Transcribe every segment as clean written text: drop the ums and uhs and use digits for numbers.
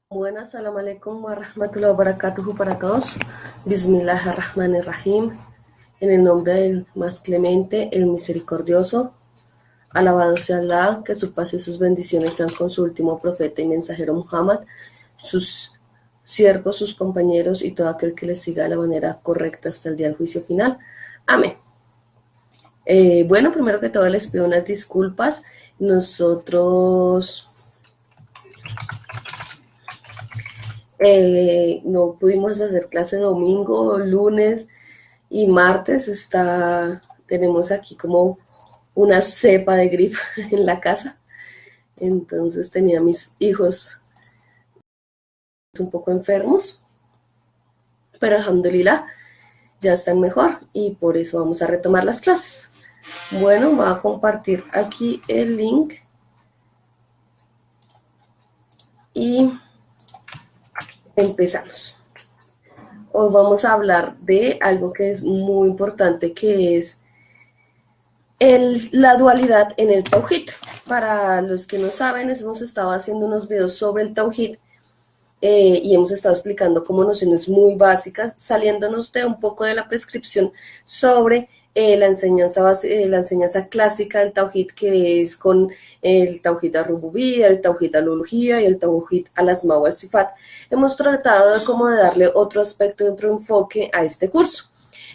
Buenas, salam alaikum wa rahmatullahi wa barakatuhu para todos. Bismillahirrahmanirrahim. En el nombre del más clemente, el misericordioso. Alabado sea Allah, que su paz y sus bendiciones sean con su último profeta y mensajero Muhammad, sus siervos, sus compañeros y todo aquel que les siga de la manera correcta hasta el día del juicio final. Amén. Bueno, primero que todo les pido unas disculpas. Nosotros no pudimos hacer clase domingo, lunes y martes. Tenemos aquí como una cepa de gripe en la casa. Entonces tenía a mis hijos un poco enfermos, pero alhamdulillah ya están mejor y por eso vamos a retomar las clases. Bueno, voy a compartir aquí el link y empezamos. Hoy vamos a hablar de algo que es muy importante, que es la dualidad en el Tawhid. Para los que no saben, hemos estado haciendo unos videos sobre el Tawhid y hemos estado explicando como nociones muy básicas, saliéndonos de un poco de la prescripción sobre la enseñanza clásica del Tawhid, que es con el Tawhid al-Rububiyya, el Tawhid al-Uluhiyya y el Tawhid al-Asma wa al-Sifat. Hemos tratado de darle otro aspecto, otro enfoque a este curso.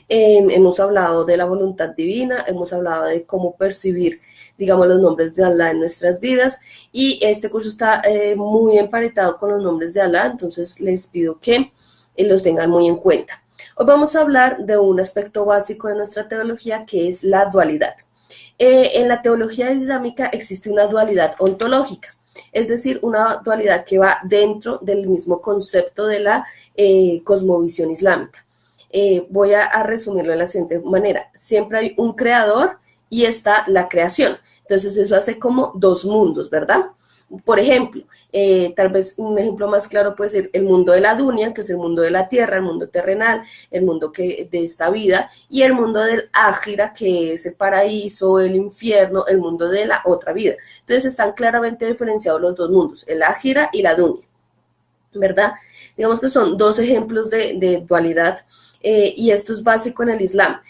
Hemos hablado de la voluntad divina, hemos hablado de cómo percibir, digamos, los nombres de Allah en nuestras vidas, y este curso está muy emparetado con los nombres de Allah, entonces les pido que los tengan muy en cuenta. Hoy vamos a hablar de un aspecto básico de nuestra teología, que es la dualidad. En la teología islámica existe una dualidad ontológica, es decir, una dualidad que va dentro del mismo concepto de la cosmovisión islámica. Voy a resumirlo de la siguiente manera. Siempre hay un creador y está la creación. Entonces eso hace como dos mundos, ¿verdad? Por ejemplo, tal vez un ejemplo más claro puede ser el mundo de la dunya, que es el mundo de la tierra, el mundo terrenal, el mundo de esta vida, y el mundo del ájira, que es el paraíso, el infierno, el mundo de la otra vida. Entonces están claramente diferenciados los dos mundos, el ájira y la dunya, ¿verdad? Digamos que son dos ejemplos de dualidad. Y esto es básico en el Islam.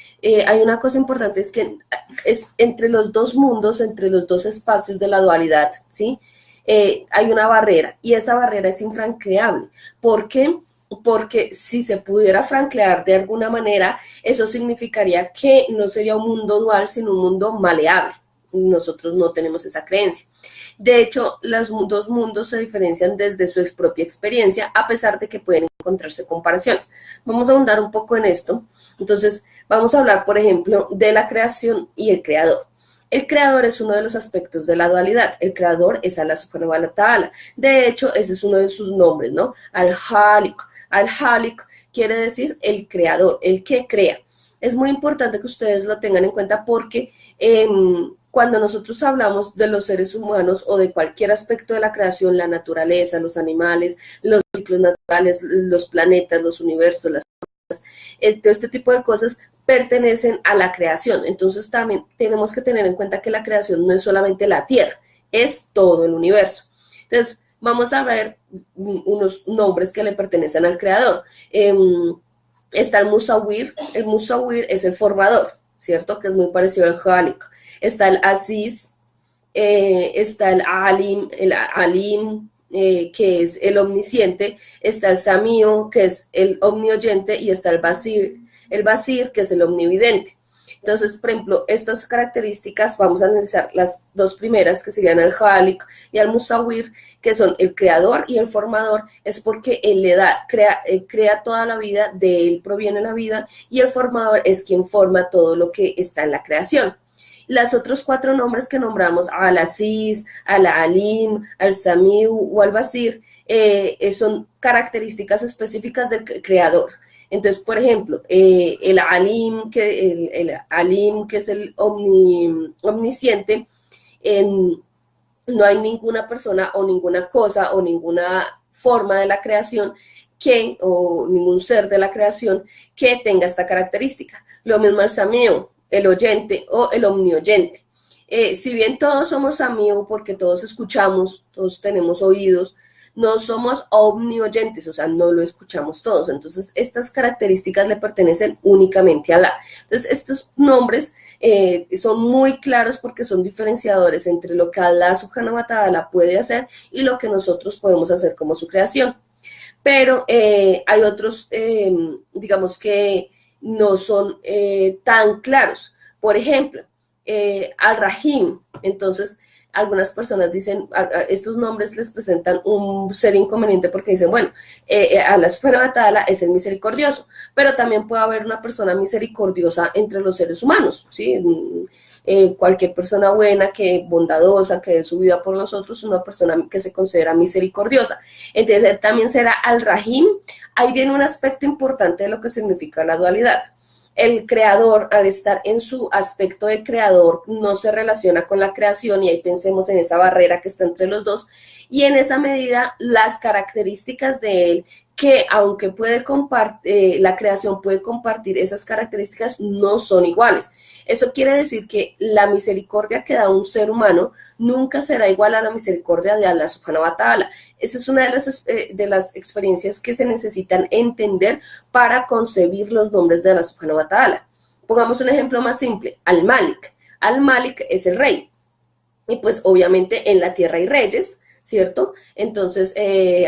Hay una cosa importante, es que es entre los dos mundos, entre los dos espacios de la dualidad, ¿sí? Hay una barrera, y esa barrera es infranqueable. ¿Por qué? Porque si se pudiera franquear de alguna manera, eso significaría que no sería un mundo dual, sino un mundo maleable. Nosotros no tenemos esa creencia. De hecho, los dos mundos se diferencian desde su propia experiencia, a pesar de que pueden encontrarse comparaciones. Vamos a ahondar un poco en esto. Entonces, vamos a hablar, por ejemplo, de la creación y el creador. El creador es uno de los aspectos de la dualidad. El creador es Allah subhanahu wa ta'ala. De hecho, ese es uno de sus nombres, ¿no? Al-Halik. Al-Halik quiere decir el creador, el que crea. Es muy importante que ustedes lo tengan en cuenta porque cuando nosotros hablamos de los seres humanos o de cualquier aspecto de la creación, la naturaleza, los animales, los ciclos naturales, los planetas, los universos, las cosas, todo este tipo de cosas pertenecen a la creación. Entonces también tenemos que tener en cuenta que la creación no es solamente la Tierra, es todo el universo. Entonces vamos a ver unos nombres que le pertenecen al creador. Está el Musawir es el formador, ¿cierto? Que es muy parecido al Khalik. Está el Aziz, está el Alim, que es el omnisciente, está el Samío, que es el omnioyente, y está el Basir, que es el omnividente. Entonces, por ejemplo, estas características, vamos a analizar las dos primeras, que serían el Khalik y el Musawir, que son el creador y el formador. Es porque él le da, crea toda la vida, de él proviene la vida, y el formador es quien forma todo lo que está en la creación. Los otros cuatro nombres que nombramos, Al-Aziz, Al-Alim, Al-Samiu o Al-Basir, son características específicas del creador. Entonces, por ejemplo, el Alim, que es el omnisciente, no hay ninguna persona o ninguna cosa o ninguna forma de la creación o ningún ser de la creación que tenga esta característica. Lo mismo el Sameo, el oyente o el omnioyente. Si bien todos somos amigos porque todos escuchamos, todos tenemos oídos, no somos omnioyentes, o sea, no lo escuchamos todos. Entonces, estas características le pertenecen únicamente a Alá. Entonces, estos nombres son muy claros porque son diferenciadores entre lo que Alá Subhanahu wa Ta'ala puede hacer y lo que nosotros podemos hacer como su creación. Pero hay otros, digamos que no son tan claros. Por ejemplo, Al-Rahim. Entonces, algunas personas dicen, estos nombres les presentan un ser inconveniente porque dicen, bueno, Allah subhanahu wa ta'ala es el misericordioso, pero también puede haber una persona misericordiosa entre los seres humanos, ¿sí? Cualquier persona buena, que bondadosa, que dé su vida por nosotros, una persona que se considera misericordiosa. Entonces, él también será Al-Rahim. Ahí viene un aspecto importante de lo que significa la dualidad. El creador, al estar en su aspecto de creador, no se relaciona con la creación, y ahí pensemos en esa barrera que está entre los dos, y en esa medida las características de él, que aunque puede compartir, la creación puede compartir esas características, no son iguales. Eso quiere decir que la misericordia que da un ser humano nunca será igual a la misericordia de Allah subhanahu wa ta'ala. Esa es una de las experiencias que se necesitan entender para concebir los nombres de Allah subhanahu wa ta'ala. Pongamos un ejemplo más simple, Al-Malik. Al-Malik es el rey. Y pues obviamente en la tierra hay reyes, ¿cierto? Entonces,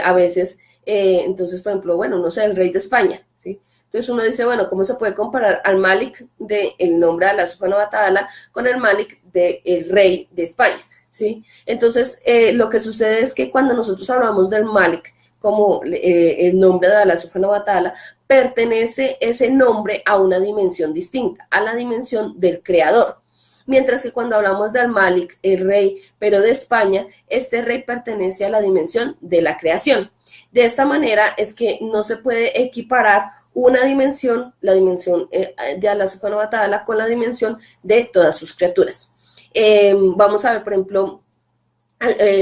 a veces, entonces, por ejemplo, bueno, no sé, el rey de España, ¿sí? Entonces uno dice, bueno, ¿cómo se puede comparar al Malik del nombre de Allah subhanahu wa ta'ala con el Malik del rey de España? ¿Sí? Entonces, lo que sucede es que cuando nosotros hablamos del Malik como el nombre de Allah subhanahu wa ta'ala, pertenece ese nombre a una dimensión distinta, a la dimensión del creador. Mientras que cuando hablamos del Malik, el rey, pero de España, este rey pertenece a la dimensión de la creación. De esta manera es que no se puede equiparar una dimensión, la dimensión de Allah subhanahu wa ta'ala, con la dimensión de todas sus criaturas. Vamos a ver, por ejemplo,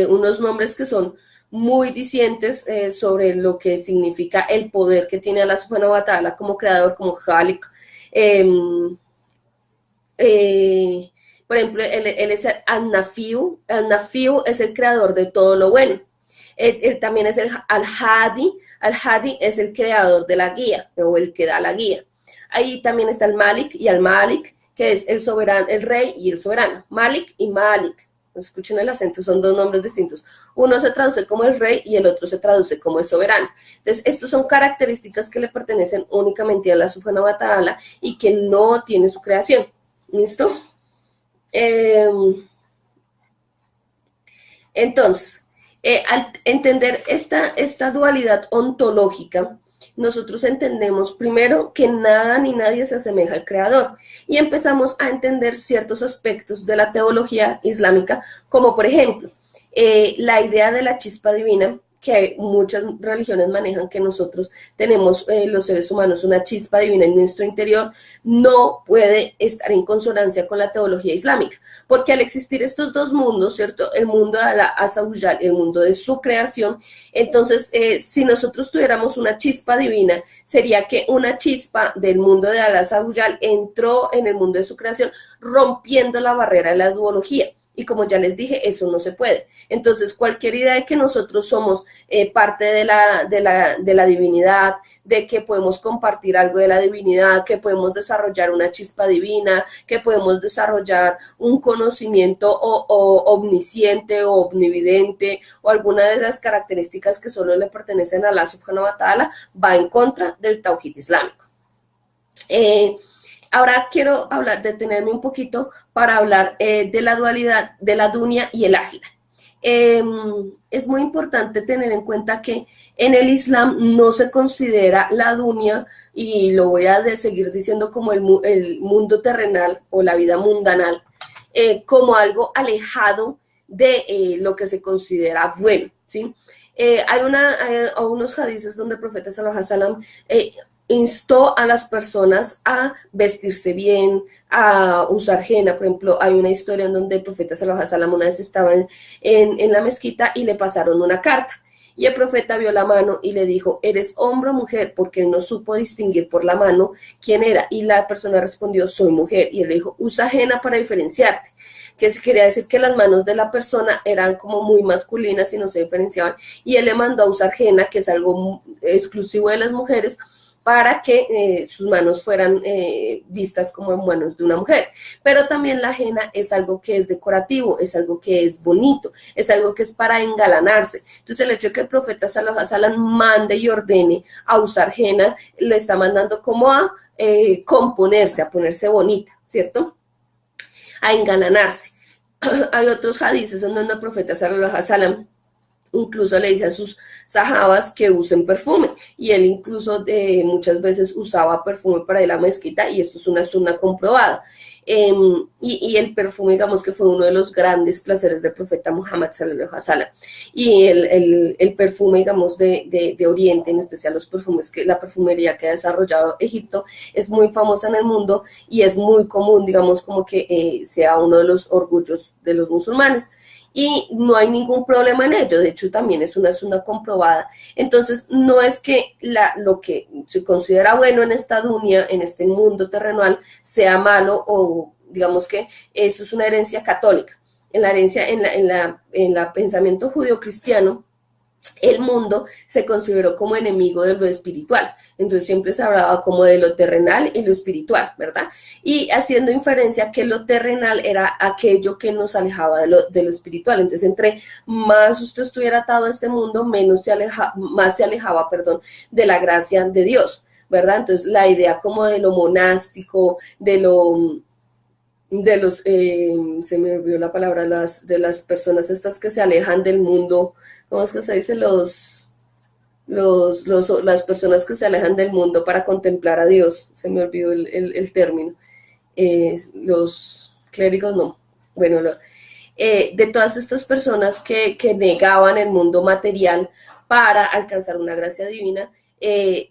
unos nombres que son muy dicientes sobre lo que significa el poder que tiene Allah subhanahu wa ta'ala como creador, como Khalik. Por ejemplo, él es Al-Nafiu. Al-Nafiu es el creador de todo lo bueno. Él también es el Al-Hadi. Al-Hadi es el creador de la guía, o el que da la guía. Ahí también está el Malik y Al-Malik, que es el soberano, el rey y el soberano. Malik y Malik. Escuchen el acento, son dos nombres distintos. Uno se traduce como el rey y el otro se traduce como el soberano. Entonces, estos son características que le pertenecen únicamente a Allah subhanahu wa ta'ala y que no tiene su creación. ¿Listo? Entonces, al entender esta dualidad ontológica, nosotros entendemos primero que nada ni nadie se asemeja al creador, y empezamos a entender ciertos aspectos de la teología islámica, como por ejemplo, la idea de la chispa divina, que muchas religiones manejan, que nosotros tenemos los seres humanos una chispa divina en nuestro interior, no puede estar en consonancia con la teología islámica, porque al existir estos dos mundos, ¿cierto? El mundo de Allah Azza wa Jal, el mundo de su creación, entonces si nosotros tuviéramos una chispa divina, sería que una chispa del mundo de Allah Azza wa Jal entró en el mundo de su creación, rompiendo la barrera de la duología. Y como ya les dije, eso no se puede. Entonces, cualquier idea de que nosotros somos parte de la divinidad, de que podemos compartir algo de la divinidad, que podemos desarrollar una chispa divina, que podemos desarrollar un conocimiento o omnisciente o omnividente, o alguna de las características que solo le pertenecen a Allah subhanahu wa ta'ala, va en contra del tauhid islámico. Ahora quiero detenerme un poquito para hablar de la dualidad de la dunya y el ájira. Es muy importante tener en cuenta que en el Islam no se considera la dunya, y lo voy a seguir diciendo como el mundo terrenal o la vida mundanal, como algo alejado de lo que se considera bueno, ¿sí? Hay unos hadices donde el profeta sallallahu alaihi wasallam instó a las personas a vestirse bien, a usar henna. Por ejemplo, hay una historia en donde el profeta sallallahu alaihi wasallam una vez estaba en la mezquita y le pasaron una carta. Y el profeta vio la mano y le dijo, ¿eres hombre o mujer? Porque él no supo distinguir por la mano quién era. Y la persona respondió, soy mujer. Y él le dijo, usa henna para diferenciarte. que quería decir que las manos de la persona eran como muy masculinas y no se diferenciaban, y él le mandó a usar henna, que es algo exclusivo de las mujeres, para que sus manos fueran vistas como manos de una mujer. Pero también la henna es algo que es decorativo, es algo que es bonito, es algo que es para engalanarse. Entonces el hecho de que el profeta Sallallahu Alaihi Wasallam mande y ordene a usar henna, le está mandando como a componerse, a ponerse bonita, ¿cierto? A engalanarse. Hay otros hadices en donde el profeta Sallallahu Alaihi Wasallam incluso le dice a sus sahabas que usen perfume, y él incluso muchas veces usaba perfume para ir a la mezquita, y esto es una sunna comprobada. Y el perfume, digamos que fue uno de los grandes placeres del profeta Muhammad sallallahu alaihi wasallam, y el perfume, digamos, de Oriente, en especial los perfumes, que la perfumería que ha desarrollado Egipto es muy famosa en el mundo, y es muy común, digamos, como que sea uno de los orgullos de los musulmanes, y no hay ningún problema en ello. De hecho, también es una sunna comprobada. Entonces, no es que lo que se considera bueno en esta dunya, en este mundo terrenal, sea malo, o digamos que eso es una herencia católica. En la herencia, en la pensamiento judío-cristiano, el mundo se consideró como enemigo de lo espiritual. Entonces siempre se hablaba como de lo terrenal y lo espiritual, ¿verdad? Y haciendo inferencia que lo terrenal era aquello que nos alejaba de lo espiritual. Entonces, entre más usted estuviera atado a este mundo, más se alejaba, perdón, de la gracia de Dios, ¿verdad? Entonces la idea como de lo monástico, se me olvidó la palabra, de las personas estas que se alejan del mundo, ¿cómo es que se dice? Las personas que se alejan del mundo para contemplar a Dios, se me olvidó el término. Los clérigos, no. Bueno, de todas estas personas que negaban el mundo material para alcanzar una gracia divina,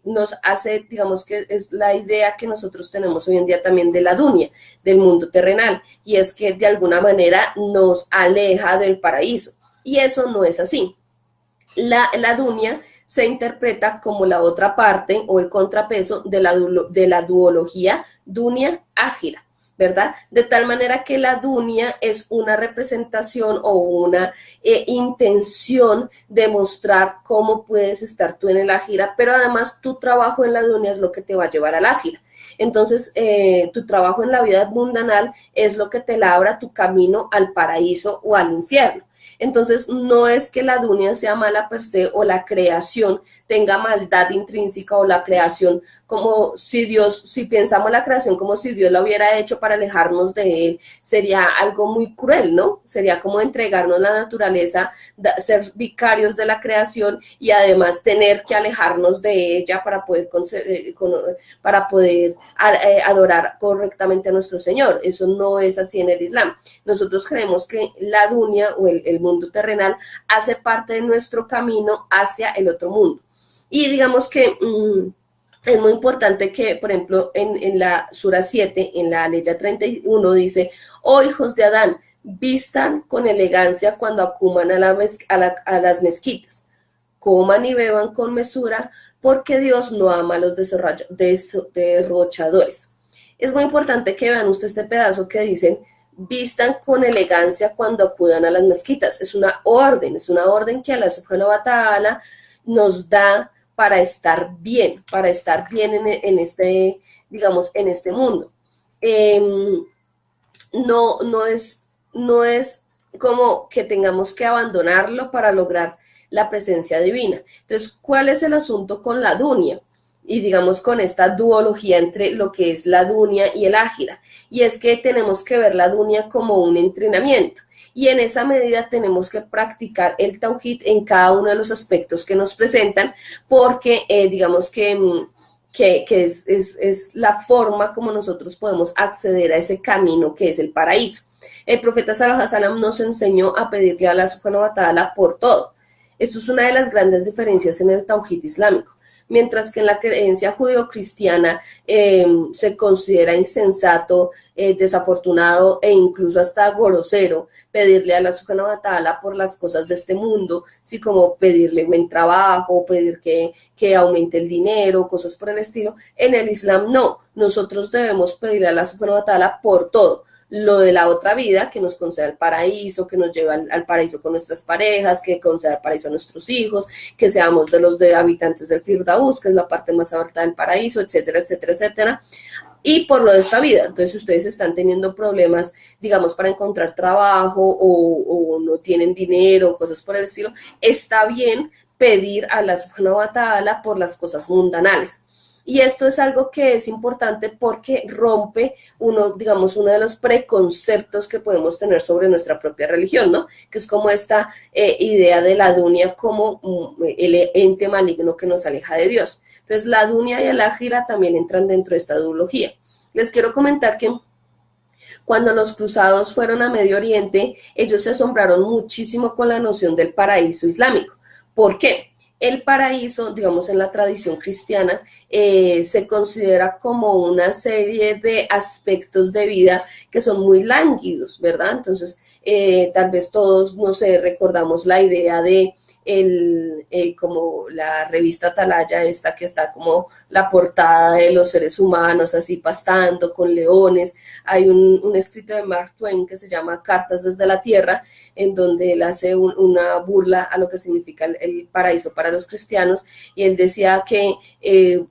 nos hace, digamos que es la idea que nosotros tenemos hoy en día también de la dunya, del mundo terrenal, y es que de alguna manera nos aleja del paraíso, y eso no es así. La dunya se interpreta como la otra parte o el contrapeso de la duología dunya-ájira, ¿verdad? De tal manera que la dunya es una representación o una intención de mostrar cómo puedes estar tú en el ájira, pero además tu trabajo en la dunya es lo que te va a llevar al ájira. Entonces, tu trabajo en la vida mundanal es lo que te labra tu camino al paraíso o al infierno. Entonces, no es que la dunya sea mala per se, o la creación tenga maldad intrínseca, o la creación como si pensamos la creación como si Dios la hubiera hecho para alejarnos de él, sería algo muy cruel, ¿no? Sería como entregarnos la naturaleza, ser vicarios de la creación, y además tener que alejarnos de ella para poder adorar correctamente a nuestro Señor. Eso no es así en el Islam. Nosotros creemos que la dunya o el mundo terrenal hace parte de nuestro camino hacia el otro mundo. Y digamos que es muy importante que, por ejemplo, en la Sura 7, en la Aleya 31, dice: oh hijos de Adán, vistan con elegancia cuando acudan a las mezquitas, coman y beban con mesura, porque Dios no ama a los derrochadores. Es muy importante que vean ustedes este pedazo que dicen: vistan con elegancia cuando acudan a las mezquitas. Es una orden que Allah subhanahu wa ta'ala nos da para estar bien en este, digamos, en este mundo. No es como que tengamos que abandonarlo para lograr la presencia divina. Entonces, ¿cuál es el asunto con la dunya? Y digamos con esta duología entre lo que es la dunya y el ájira, y es que tenemos que ver la dunya como un entrenamiento, y en esa medida tenemos que practicar el tauhid en cada uno de los aspectos que nos presentan, porque digamos que es la forma como nosotros podemos acceder a ese camino que es el paraíso. El profeta Sallallahu Alaihi Wasallam nos enseñó a pedirle a Allah subhanahu wa ta'ala por todo. Esto es una de las grandes diferencias en el tauhid islámico. Mientras que en la creencia judío-cristiana se considera insensato, desafortunado e incluso hasta grosero pedirle a Allah subhanahu wa ta'ala por las cosas de este mundo, así como pedirle buen trabajo, pedir que aumente el dinero, cosas por el estilo. En el Islam no, nosotros debemos pedirle a Allah subhanahu wa ta'ala por todo. lo de la otra vida, que nos conceda el paraíso, que nos lleve al paraíso con nuestras parejas, que conceda el paraíso a nuestros hijos, que seamos de los habitantes del Firdaus, que es la parte más alta del paraíso, etcétera, etcétera, etcétera. Y por lo de esta vida. Entonces, si ustedes están teniendo problemas, digamos, para encontrar trabajo o no tienen dinero, cosas por el estilo, está bien pedir a la Subhanahu wa Ta'ala por las cosas mundanales. Y esto es algo que es importante porque rompe digamos, uno de los preconceptos que podemos tener sobre nuestra propia religión, ¿no? Que es como esta idea de la dunya como el ente maligno que nos aleja de Dios. Entonces, la dunya y el ájira también entran dentro de esta duología. Les quiero comentar que cuando los cruzados fueron a Medio Oriente, ellos se asombraron muchísimo con la noción del paraíso islámico. ¿Por qué? El paraíso, digamos, en la tradición cristiana, se considera como una serie de aspectos de vida que son muy lánguidos, ¿verdad? Entonces, tal vez todos, no sé, recordamos la idea de como la revista Atalaya, esta que está como la portada de los seres humanos así pastando con leones. Hay un escrito de Mark Twain que se llama Cartas desde la Tierra, en donde él hace una burla a lo que significa el paraíso para los cristianos, y él decía que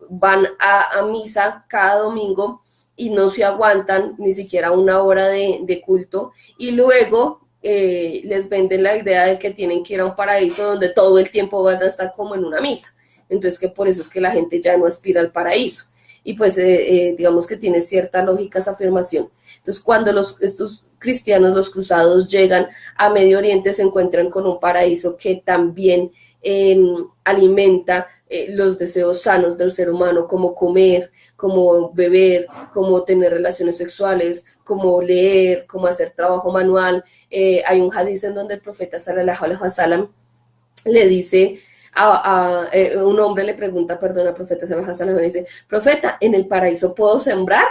van a misa cada domingo y no se aguantan ni siquiera una hora de culto, y luego les venden la idea de que tienen que ir a un paraíso donde todo el tiempo van a estar como en una misa. Entonces, que por eso es que la gente ya no aspira al paraíso. Y pues digamos que tiene cierta lógica esa afirmación. Entonces, cuando estos cristianos, los cruzados, llegan a Medio Oriente, se encuentran con un paraíso que también alimenta los deseos sanos del ser humano, como comer, como beber, como tener relaciones sexuales, como leer, como hacer trabajo manual. Hay un hadiz en donde el profeta sallallahu alaihi wasallam le dice un hombre le pregunta, perdón, al profeta sallallahu alaihi wasallam, le dice: profeta, ¿en el paraíso puedo sembrar?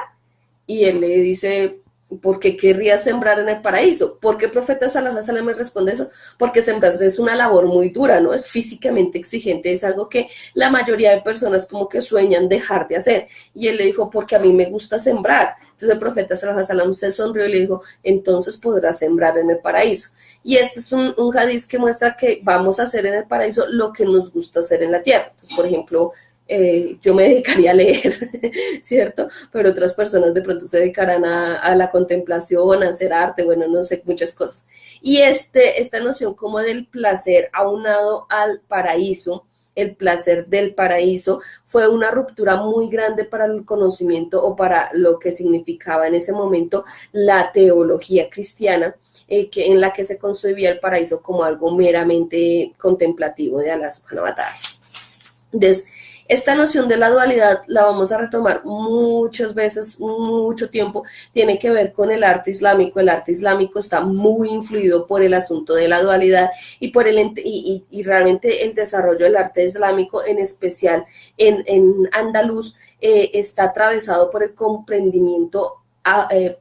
Y él le dice: ¿por qué querrías sembrar en el paraíso? ¿Por qué profeta sallallahu alaihi wasallam me responde eso? Porque sembrar es una labor muy dura, ¿no? Es físicamente exigente, es algo que la mayoría de personas como que sueñan dejar de hacer. Y él le dijo: porque a mí me gusta sembrar. Entonces el profeta sallallahu alaihi wasallam se sonrió y le dijo: entonces podrás sembrar en el paraíso. Y este es un hadiz que muestra que vamos a hacer en el paraíso lo que nos gusta hacer en la tierra. Entonces, por ejemplo, yo me dedicaría a leer, ¿cierto? Pero otras personas de pronto se dedicarán a la contemplación, a hacer arte, bueno, no sé, muchas cosas. Y esta noción como del placer aunado al paraíso, el placer del paraíso, fue una ruptura muy grande para el conocimiento o para lo que significaba en ese momento la teología cristiana, en la que se concebía el paraíso como algo meramente contemplativo de Allah subhanahu wa ta'ala. Entonces, esta noción de la dualidad la vamos a retomar muchas veces, mucho tiempo, tiene que ver con el arte islámico. El arte islámico está muy influido por el asunto de la dualidad y realmente el desarrollo del arte islámico, en especial en Andaluz, está atravesado por el comprendimiento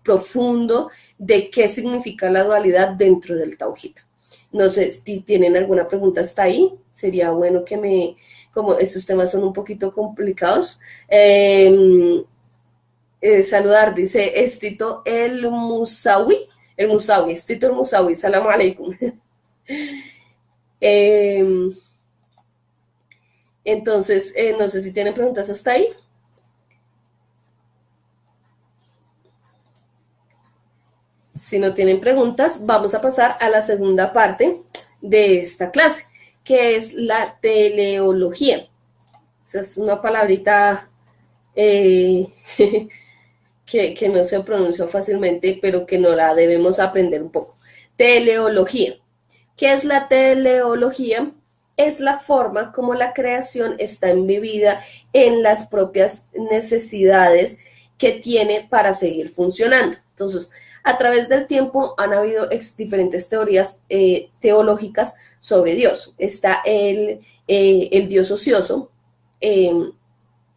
profundo de qué significa la dualidad dentro del Tawhid. No sé si tienen alguna pregunta hasta ahí, sería bueno que como estos temas son un poquito complicados. Saludar, dice Estito el Musawi, Estito el Musawi, salam alaikum. Entonces, no sé si tienen preguntas hasta ahí. Si no tienen preguntas, vamos a pasar a la segunda parte de esta clase, que es la teleología. Esa es una palabrita que no se pronuncia fácilmente, pero que no la debemos aprender un poco. Teleología. ¿Qué es la teleología? Es la forma como la creación está embebida en las propias necesidades que tiene para seguir funcionando. Entonces, a través del tiempo han habido diferentes teorías teológicas sobre Dios. Está el Dios ocioso, el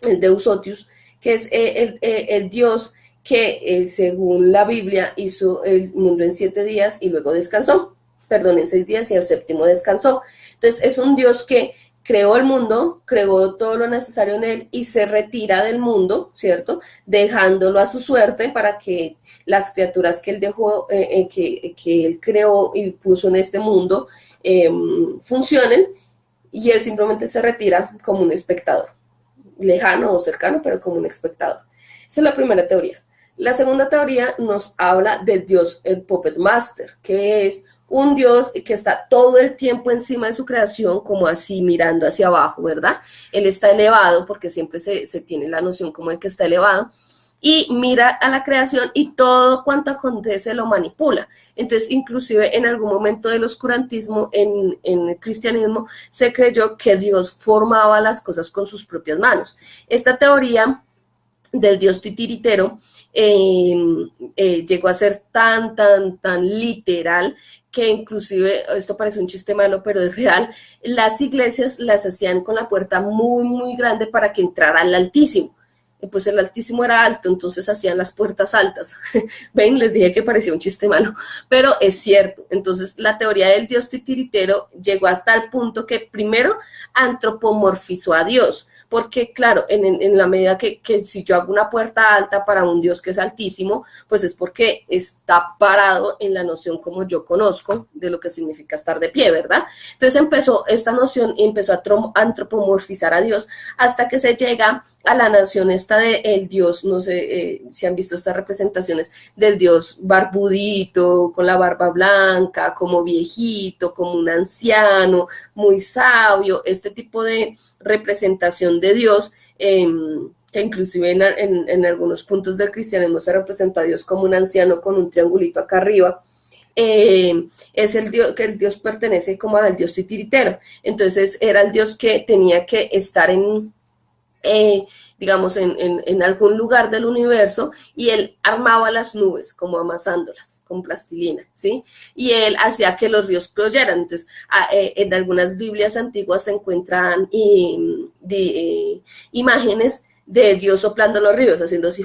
Deus Otius, que es el Dios que según la Biblia hizo el mundo en 7 días y luego descansó. Perdón, en 6 días y el séptimo descansó. Entonces es un Dios que creó el mundo, creó todo lo necesario en él y se retira del mundo, ¿cierto? Dejándolo a su suerte para que las criaturas que él dejó, que él creó y puso en este mundo funcionen, y él simplemente se retira como un espectador, lejano o cercano, pero como un espectador. Esa es la primera teoría. La segunda teoría nos habla del dios, el Puppet Master, que es un dios que está todo el tiempo encima de su creación, como así mirando hacia abajo, ¿verdad? Él está elevado, porque siempre se tiene la noción como de que está elevado, y mira a la creación y todo cuanto acontece lo manipula. Entonces, inclusive en algún momento del oscurantismo en el cristianismo se creyó que Dios formaba las cosas con sus propias manos. Esta teoría del dios titiritero llegó a ser tan literal que inclusive, esto parece un chiste malo, pero es real, las iglesias las hacían con la puerta muy grande para que entrara el Altísimo. Pues el Altísimo era alto, entonces hacían las puertas altas. Ven, les dije que parecía un chiste malo, pero es cierto. Entonces la teoría del dios titiritero llegó a tal punto que primero antropomorfizó a Dios, porque claro, en la medida que si yo hago una puerta alta para un Dios que es altísimo, pues es porque está parado en la noción como yo conozco de lo que significa estar de pie, ¿verdad? Entonces empezó esta noción y empezó a antropomorfizar a Dios hasta que se llega a la nación esta de el Dios, no sé si han visto estas representaciones del Dios barbudito, con la barba blanca, como viejito, como un anciano, muy sabio, este tipo de representación de Dios, que inclusive en algunos puntos del cristianismo se representa a Dios como un anciano con un triangulito acá arriba. Es el dios, que el dios pertenece como al dios titiritero. Entonces era el dios que tenía que estar digamos, en algún lugar del universo, y él armaba las nubes, como amasándolas con plastilina, ¿sí? Y él hacía que los ríos fluyeran. Entonces, en algunas Biblias antiguas se encuentran imágenes de Dios soplando los ríos, haciendo así.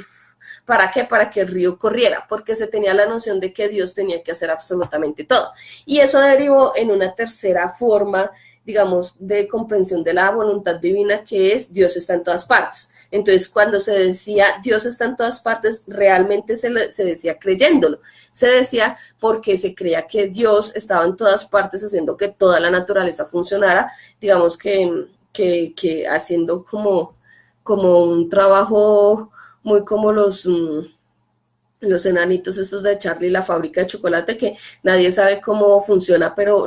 ¿Para qué? Para que el río corriera, porque se tenía la noción de que Dios tenía que hacer absolutamente todo. Y eso derivó en una tercera forma, digamos, de comprensión de la voluntad divina, que es Dios está en todas partes. Entonces, cuando se decía Dios está en todas partes, realmente se decía creyéndolo. Se decía porque se creía que Dios estaba en todas partes haciendo que toda la naturaleza funcionara, digamos que haciendo como un trabajo muy como los enanitos estos de Charlie, la fábrica de chocolate, que nadie sabe cómo funciona, pero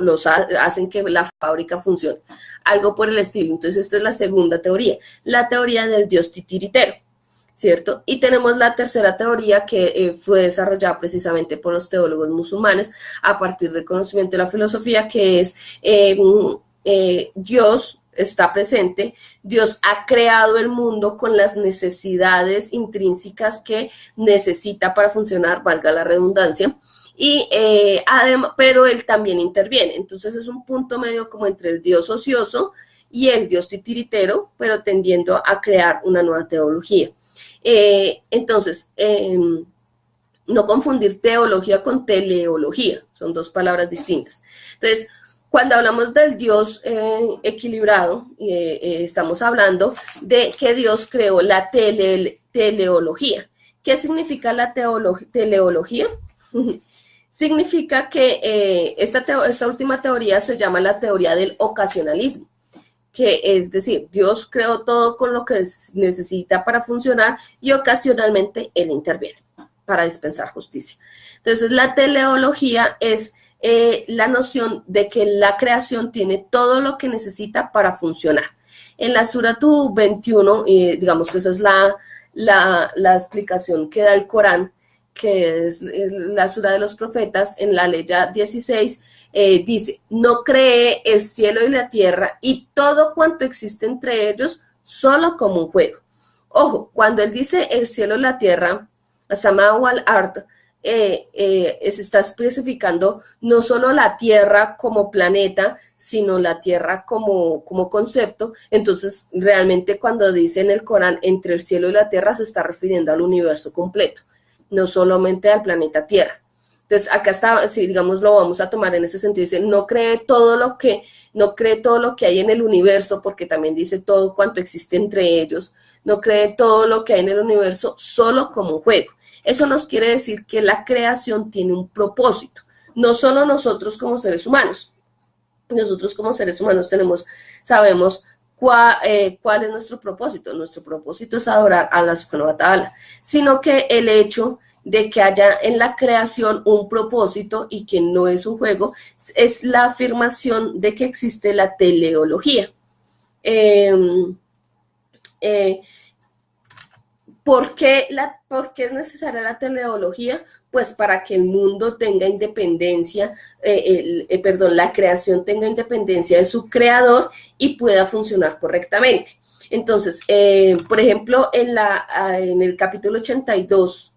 hacen que la fábrica funcione. Algo por el estilo. Entonces, esta es la segunda teoría, la teoría del dios titiritero, ¿cierto? Y tenemos la tercera teoría que fue desarrollada precisamente por los teólogos musulmanes a partir del conocimiento de la filosofía, que es Dios está presente, Dios ha creado el mundo con las necesidades intrínsecas que necesita para funcionar, valga la redundancia, y además, pero él también interviene. Entonces es un punto medio como entre el Dios ocioso y el Dios titiritero, pero tendiendo a crear una nueva teología. Entonces, no confundir teología con teleología, son dos palabras distintas. Entonces, cuando hablamos del Dios equilibrado, estamos hablando de que Dios creó la teleología. ¿Qué significa la teleología? Significa que esta última teoría se llama la teoría del ocasionalismo, que es decir, Dios creó todo con lo que necesita para funcionar y ocasionalmente Él interviene para dispensar justicia. Entonces, la teleología es la noción de que la creación tiene todo lo que necesita para funcionar. En la Suratu 21, digamos que esa es la explicación que da el Corán, que es la Sura de los Profetas, en la Leya 16, dice, no cree el cielo y la tierra y todo cuanto existe entre ellos solo como un juego. Ojo, cuando él dice el cielo y la tierra, Asama wal ard, se está especificando no solo la Tierra como planeta, sino la Tierra como concepto. Entonces, realmente cuando dice en el Corán entre el cielo y la Tierra, se está refiriendo al universo completo, no solamente al planeta Tierra. Entonces, acá está, si digamos lo vamos a tomar en ese sentido, dice, no cree todo lo que hay en el universo, porque también dice todo cuanto existe entre ellos, no cree todo lo que hay en el universo solo como un juego. Eso nos quiere decir que la creación tiene un propósito, no solo nosotros como seres humanos. Nosotros como seres humanos sabemos cuál es nuestro propósito. Nuestro propósito es adorar a la Subhanahu wa Ta'ala, sino que el hecho de que haya en la creación un propósito y que no es un juego, es la afirmación de que existe la teleología. Eh, eh, ¿Por qué es necesaria la teleología? Pues para que el mundo tenga independencia, la creación tenga independencia de su creador y pueda funcionar correctamente. Entonces, por ejemplo, en el capítulo 82,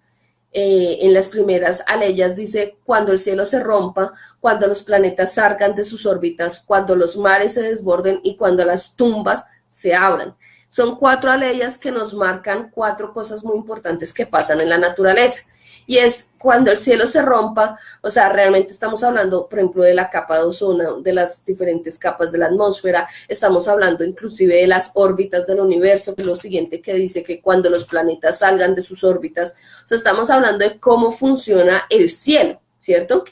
en las primeras aleyas dice, cuando el cielo se rompa, cuando los planetas salgan de sus órbitas, cuando los mares se desborden y cuando las tumbas se abran. Son 4 aleyas que nos marcan 4 cosas muy importantes que pasan en la naturaleza. Y es cuando el cielo se rompa, o sea, realmente estamos hablando, por ejemplo, de la capa de ozono, de las diferentes capas de la atmósfera, estamos hablando inclusive de las órbitas del universo, que es lo siguiente que dice que cuando los planetas salgan de sus órbitas, o sea, estamos hablando de cómo funciona el cielo, ¿cierto?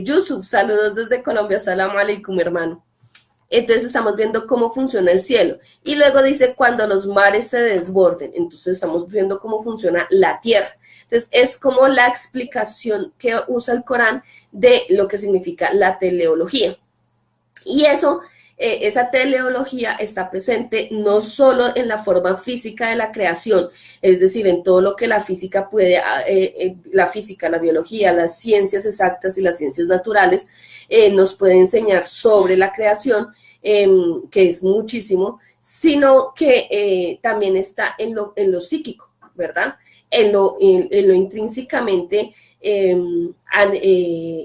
Yusuf, saludos desde Colombia, salam aleikum, hermano. Entonces estamos viendo cómo funciona el cielo. Y luego dice cuando los mares se desborden. Entonces estamos viendo cómo funciona la tierra. Entonces es como la explicación que usa el Corán de lo que significa la teleología. Y eso, esa teleología está presente no solo en la forma física de la creación, es decir, en todo lo que la física puede, la física, la biología, las ciencias exactas y las ciencias naturales nos puede enseñar sobre la creación, que es muchísimo, sino que también está en lo psíquico, ¿verdad? En lo intrínsecamente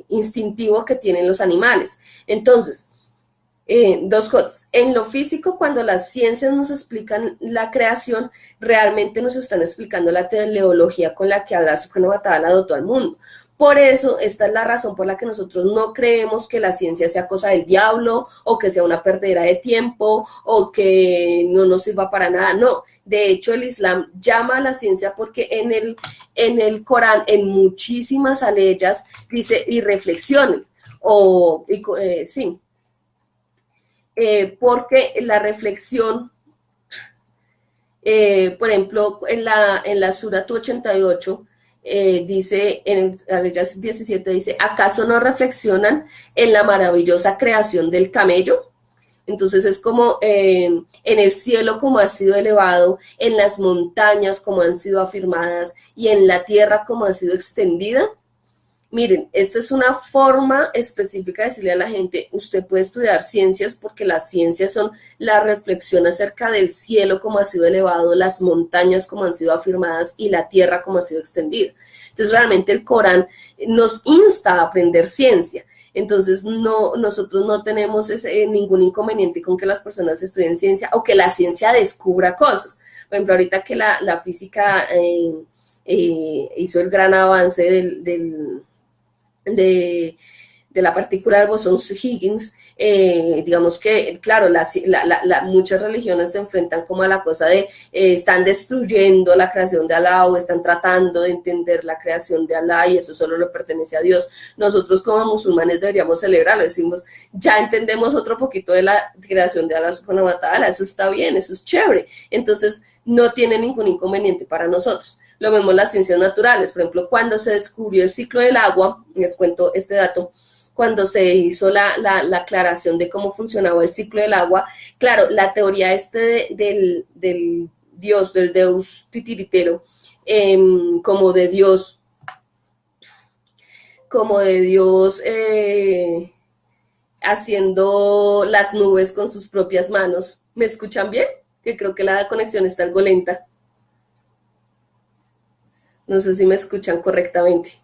instintivo que tienen los animales. Entonces, 2 cosas. En lo físico, cuando las ciencias nos explican la creación, realmente nos están explicando la teleología con la que Allah Subhanahu wa Ta'ala dotó al mundo. Por eso, esta es la razón por la que nosotros no creemos que la ciencia sea cosa del diablo o que sea una perdera de tiempo o que no nos sirva para nada. No, de hecho el Islam llama a la ciencia porque en el Corán, en muchísimas aleyas, dice y reflexionen. Sí, porque la reflexión, por ejemplo, en la Sura 88, dice, en la ley 17 dice, ¿acaso no reflexionan en la maravillosa creación del camello? Entonces es como en el cielo como ha sido elevado, en las montañas como han sido afirmadas y en la tierra como ha sido extendida. Miren, esta es una forma específica de decirle a la gente, usted puede estudiar ciencias porque las ciencias son la reflexión acerca del cielo como ha sido elevado, las montañas como han sido afirmadas y la tierra como ha sido extendida. Entonces realmente el Corán nos insta a aprender ciencia. Entonces nosotros no tenemos ningún inconveniente con que las personas estudien ciencia o que la ciencia descubra cosas. Por ejemplo, ahorita que la física hizo el gran avance de la partícula del bosón Higgins, digamos que, claro, muchas religiones se enfrentan como a la cosa de están destruyendo la creación de Alá o están tratando de entender la creación de Alá y eso solo le pertenece a Dios. Nosotros como musulmanes deberíamos celebrarlo, decimos, ya entendemos otro poquito de la creación de Alá Subhanahu wa Ta'ala, eso está bien, eso es chévere. Entonces, no tiene ningún inconveniente para nosotros. Lo vemos en las ciencias naturales, por ejemplo, cuando se descubrió el ciclo del agua, les cuento este dato, cuando se hizo la aclaración de cómo funcionaba el ciclo del agua, claro, la teoría del dios, del deus titiritero, como de Dios, haciendo las nubes con sus propias manos. ¿Me escuchan bien? Que creo que la conexión está algo lenta. No sé si me escuchan correctamente.